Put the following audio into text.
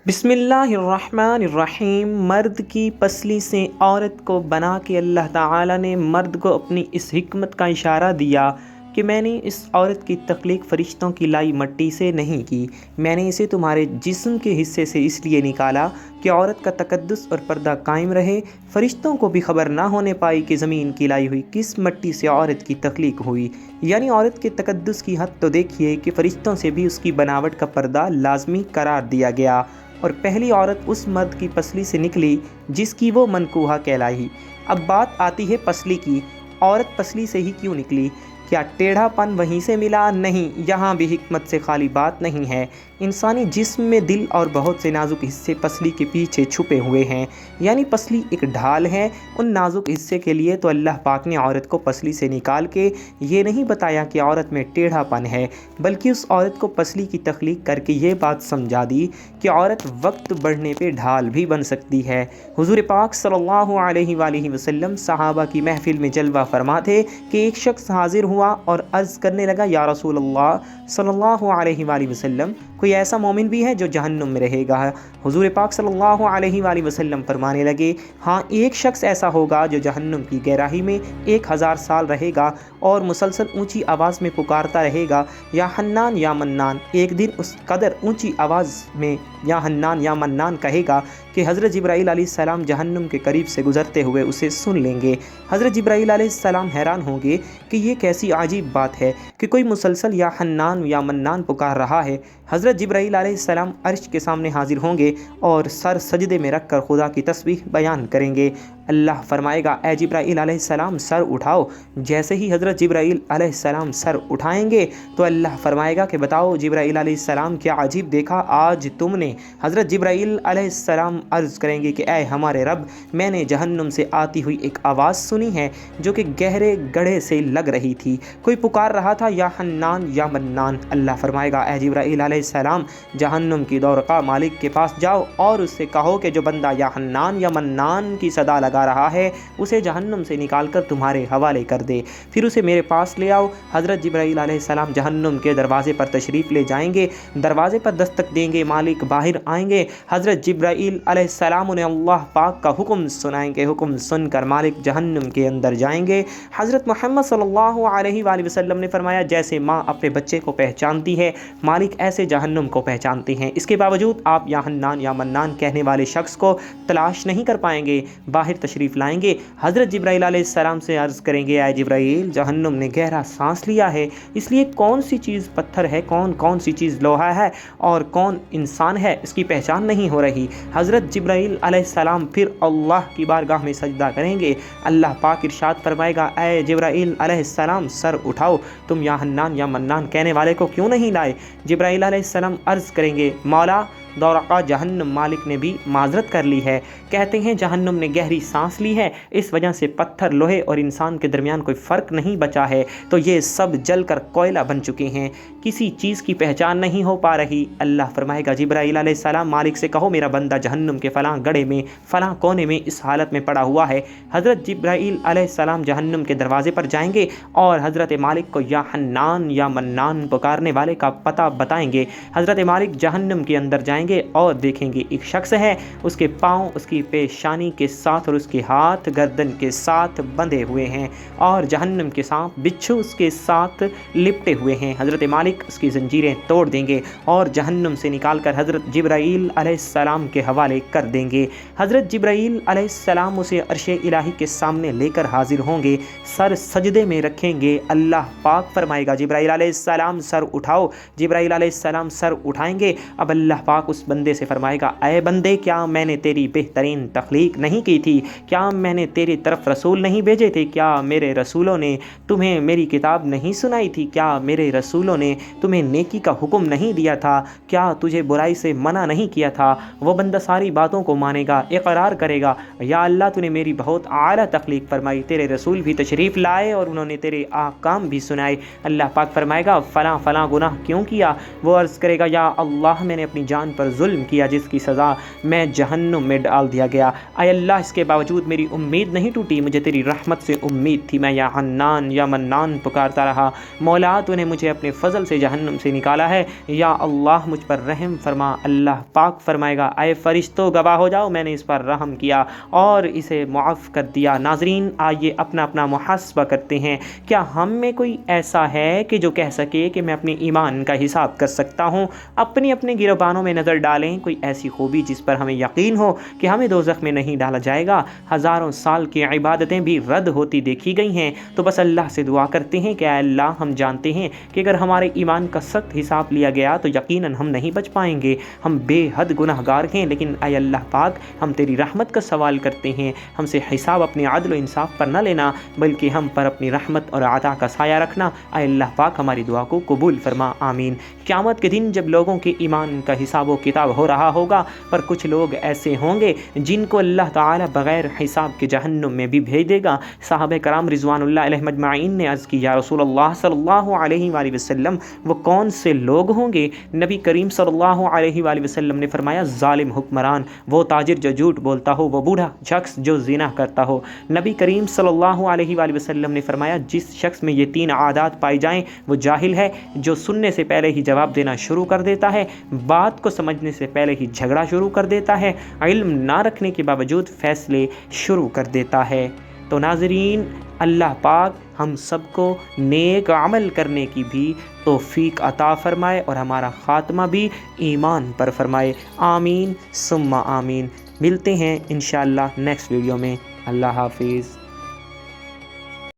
بسم اللہ الرحمن الرحیم۔ مرد کی پسلی سے عورت کو بنا کے اللہ تعالیٰ نے مرد کو اپنی اس حکمت کا اشارہ دیا کہ میں نے اس عورت کی تخلیق فرشتوں کی لائی مٹی سے نہیں کی، میں نے اسے تمہارے جسم کے حصے سے اس لیے نکالا کہ عورت کا تقدس اور پردہ قائم رہے، فرشتوں کو بھی خبر نہ ہونے پائی کہ زمین کی لائی ہوئی کس مٹی سے عورت کی تخلیق ہوئی۔ یعنی عورت کے تقدس کی حد تو دیکھیے کہ فرشتوں سے بھی اس کی بناوٹ کا پردہ لازمی قرار دیا گیا، اور پہلی عورت اس مرد کی پسلی سے نکلی جس کی وہ منکوحہ کہلائی۔ اب بات آتی ہے پسلی کی۔ عورت پسلی سے ہی کیوں نکلی؟ کیا ٹیڑھا پن وہیں سے ملا؟ نہیں، یہاں بھی حکمت سے خالی بات نہیں ہے۔ انسانی جسم میں دل اور بہت سے نازک حصے پسلی کے پیچھے چھپے ہوئے ہیں، یعنی پسلی ایک ڈھال ہے۔ ان نازک حصے کے لیے تو اللہ پاک نے عورت کو پسلی سے نکال کے یہ نہیں بتایا کہ عورت میں ٹیڑھا پن ہے، بلکہ اس عورت کو پسلی کی تخلیق کر کے یہ بات سمجھا دی کہ عورت وقت بڑھنے پہ ڈھال بھی بن سکتی ہے۔ حضور پاک صلی اللہ علیہ وآلہ وسلم صحابہ کی محفل میں جلوہ فرما تھے کہ ایک شخص حاضر ہوا اور عرض کرنے لگا، یا رسول اللہ صلی اللہ علیہ وآلہ وسلم، کوئی ایسا مومن بھی ہے جو جہنم میں رہے گا؟ حضور پاک صلی اللہ علیہ وآلہ وسلم فرمانے لگے، ہاں، ایک شخص ایسا ہوگا جو جہنم کی گہرائی میں 1000 سال رہے گا اور مسلسل اونچی آواز میں پکارتا رہے گا، یا حنان یا منان۔ ایک دن اس قدر اونچی آواز میں یا حنان یا منان کہے گا کہ حضرت جبرائیل علیہ السلام جہنم کے قریب سے گزرتے ہوئے اسے سن لیں گے۔ حضرت جبرائیل علیہ السلام حیران ہوں گے کہ یہ کیسی عجیب بات ہے کہ کوئی مسلسل یا حنان یا منان پکار رہا ہے۔ حضرت جبرائیل علیہ السلام عرش کے سامنے حاضر ہوں گے اور سر سجدے میں رکھ کر خدا کی تسبیح بیان کریں گے۔ اللہ فرمائے گا، اے جبرائیل علیہ السلام سر اٹھاؤ۔ جیسے ہی حضرت جبرائیل علیہ السلام سر اٹھائیں گے تو اللہ فرمائے گا کہ بتاؤ جبرائیل علیہ السلام کیا عجیب دیکھا آج تم نے؟ حضرت جبرائیل علیہ السلام عرض کریں گے کہ اے ہمارے رب، میں نے جہنم سے آتی ہوئی ایک آواز سنی ہے جو کہ گہرے گڑھے سے لگ رہی تھی، کوئی پکار رہا تھا یا حنان یا منان۔ اللہ فرمائے گا، اے جبرائیل علیہ السلام جہنم کی دورقہ مالک کے پاس جاؤ اور اس سے کہو کہ جو بندہ یا حنان یا منان کی صدا لگا رہا ہے اسے جہنم سے نکال کر تمہارے حوالے کر دے، پھر اسے میرے پاس لے آؤ۔ حضرت جبرائیل علیہ السلام جہنم کے دروازے پر تشریف لے جائیں گے، دروازے پر دستک دیں گے، مالک باہر آئیں گے۔ حضرت جبرائیل علیہ السلام انہیں اللہ پاک کا حکم سنائیں گے، حکم سن کر مالک جہنم کے اندر جائیں گے۔ حضرت محمد صلی اللہ علیہ وآلہ وسلم نے فرمایا، جیسے ماں اپنے بچے کو پہچانتی ہے، مالک ایسے جہنم کو پہچانتے ہیں۔ اس کے باوجود آپ یا حنان یا منان کہنے والے شخص کو تلاش نہیں کر پائیں گے، باہر تشریف لائیں گے۔ حضرت جبرائیل علیہ السلام سے عرض کریں گے، اے جبرائیل جہنم نے گہرا سانس لیا ہے، اس لیے کون سی چیز پتھر ہے، کون سی چیز لوہا ہے اور کون انسان ہے، اس کی پہچان نہیں ہو رہی۔ حضرت جبرائیل علیہ السلام پھر اللہ کی بارگاہ میں سجدہ کریں گے۔ اللہ پاک ارشاد فرمائے گا، اے جبرائیل علیہ السلام سر اٹھاؤ، تم یا حنان یا منان کہنے والے کو کیوں نہیں لائے؟ جبرائیل علیہ السلام عرض کریں گے، مولا دورقہ جہنم مالک نے بھی معذرت کر لی ہے، کہتے ہیں جہنم نے گہری سانس لی ہے، اس وجہ سے پتھر، لوہے اور انسان کے درمیان کوئی فرق نہیں بچا ہے، تو یہ سب جل کر کوئلہ بن چکے ہیں، کسی چیز کی پہچان نہیں ہو پا رہی۔ اللہ فرمائے گا، جبرائیل علیہ السلام مالک سے کہو میرا بندہ جہنم کے فلاں گڑھے میں فلاں کونے میں اس حالت میں پڑا ہوا ہے۔ حضرت جبرائیل علیہ السلام جہنم کے دروازے پر جائیں گے اور حضرت مالک کو یا حنان یا منان پکارنے والے کا پتہ بتائیں گے۔ حضرت مالک جہنم کے اندر جائیں گے اور دیکھیں گے ایک شخص ہے، اس کے پاؤں اس کی پیشانی کے ساتھ اور اس کے ہاتھ گردن کے ساتھ بندھے ہوئے ہیں اور جہنم کے سانپ بچھو اس کے ساتھ لپٹے ہوئے ہیں۔ حضرت مالک اس کی زنجیریں توڑ دیں گے اور جہنم سے نکال کر حضرت جبرائیل علیہ السلام کے حوالے کر دیں گے۔ حضرت جبرائیل علیہ السلام اسے عرش الہی کے سامنے لے کر حاضر ہوں گے، سر سجدے میں رکھیں گے۔ اللہ پاک فرمائے گا، جبرائیل علیہ السلام سر اٹھاؤ۔ جبرائیل علیہ السلام سر اٹھائیں گے۔ اب اللہ پاک اس بندے سے فرمائے گا، اے بندے کیا میں نے تیری بہترین تخلیق نہیں کی تھی؟ کیا میں نے تیری طرف رسول نہیں بھیجے تھے؟ کیا میرے رسولوں نے تمہیں میری کتاب نہیں سنائی تھی؟ کیا میرے رسولوں نے تمہیں نیکی کا حکم نہیں دیا تھا؟ کیا تجھے برائی سے منع نہیں کیا تھا؟ وہ بندہ ساری باتوں کو مانے گا، اقرار کرے گا، یا اللہ تو نے میری بہت اعلیٰ تخلیق فرمائی، تیرے رسول بھی تشریف لائے اور انہوں نے تیرے احکام بھی سنائے۔ اللہ پاک فرمائے گا، فلاں فلاں گناہ کیوں کیا؟ وہ عرض کرے گا، یا اللہ میں نے اپنی جان پر ظلم کیا جس کی سزا میں جہنم میں ڈال دیا گیا۔ اے اللہ اس کے باوجود میری امید نہیں ٹوٹی، مجھے تیری رحمت سے امید تھی، میں یا حنان یا منان پکارتا رہا۔ مولا تو نے مجھے اپنے فضل سے جہنم سے نکالا ہے، یا اللہ مجھ پر رحم فرما۔ اللہ پاک فرمائے گا اے فرشتوں گواہ ہو جاؤ میں نے اس پر رحم کیا اور اسے معاف کر دیا۔ ناظرین آئیے اپنا اپنا محاسبہ کرتے ہیں، کیا ہم میں کوئی ایسا ہے کہ جو کہہ سکے کہ میں اپنے ایمان کا حساب کر سکتا ہوں؟ اپنے گریبانوں میں نظر ڈالیں، کوئی ایسی خوبی جس پر ہمیں یقین ہو کہ ہمیں دوزخ میں نہیں ڈالا جائے گا۔ ہزاروں سال کی عبادتیں بھی رد ہوتی دیکھی گئی ہیں، تو بس اللہ سے دعا کرتے ہیں کہ اے اللہ ہم جانتے ہیں کہ اگر ہمارے ایمان کا سخت حساب لیا گیا تو یقیناً ہم نہیں بچ پائیں گے، ہم بے حد گناہ گار ہیں، لیکن اے اللہ پاک ہم تیری رحمت کا سوال کرتے ہیں، ہم سے حساب اپنے عدل و انصاف پر نہ لینا بلکہ ہم پر اپنی رحمت اور عطا کا سایہ رکھنا۔ اے اللہ پاک ہماری دعا کو قبول فرما، آمین۔ قیامت کے دن جب لوگوں کے ایمان کا حساب و کتاب ہو رہا ہوگا، پر کچھ لوگ ایسے ہوں گے جن کو اللہ تعالی بغیر حساب کے جہنم میں بھی بھیج دے گا۔ صحابہ کرام رضوان اللہ علیہ مجمعین نے عرض کی یا رسول اللہ صلی اللہ علیہ وآلہ وسلم وہ کون سے لوگ ہوں گے؟ نبی کریم صلی اللہ علیہ وآلہ وسلم نے فرمایا ظالم حکمران، وہ تاجر جو جھوٹ بولتا ہو، وہ بوڑھا شخص جو زنا کرتا ہو۔ نبی کریم صلی اللہ علیہ وآلہ وسلم نے فرمایا جس شخص میں یہ تین عادات پائی جائیں وہ جاہل ہے، جو سننے سے پہلے ہی جواب دینا شروع کر دیتا ہے، بات کو سمجھنے سے پہلے ہی جھگڑا شروع کر دیتا ہے، علم نہ رکھنے کے باوجود فیصلے شروع کر دیتا ہے۔ تو ناظرین اللہ پاک ہم سب کو نیک عمل کرنے کی بھی توفیق عطا فرمائے اور ہمارا خاتمہ بھی ایمان پر فرمائے، آمین ثم آمین۔ ملتے ہیں انشاءاللہ نیکسٹ ویڈیو میں، اللہ حافظ۔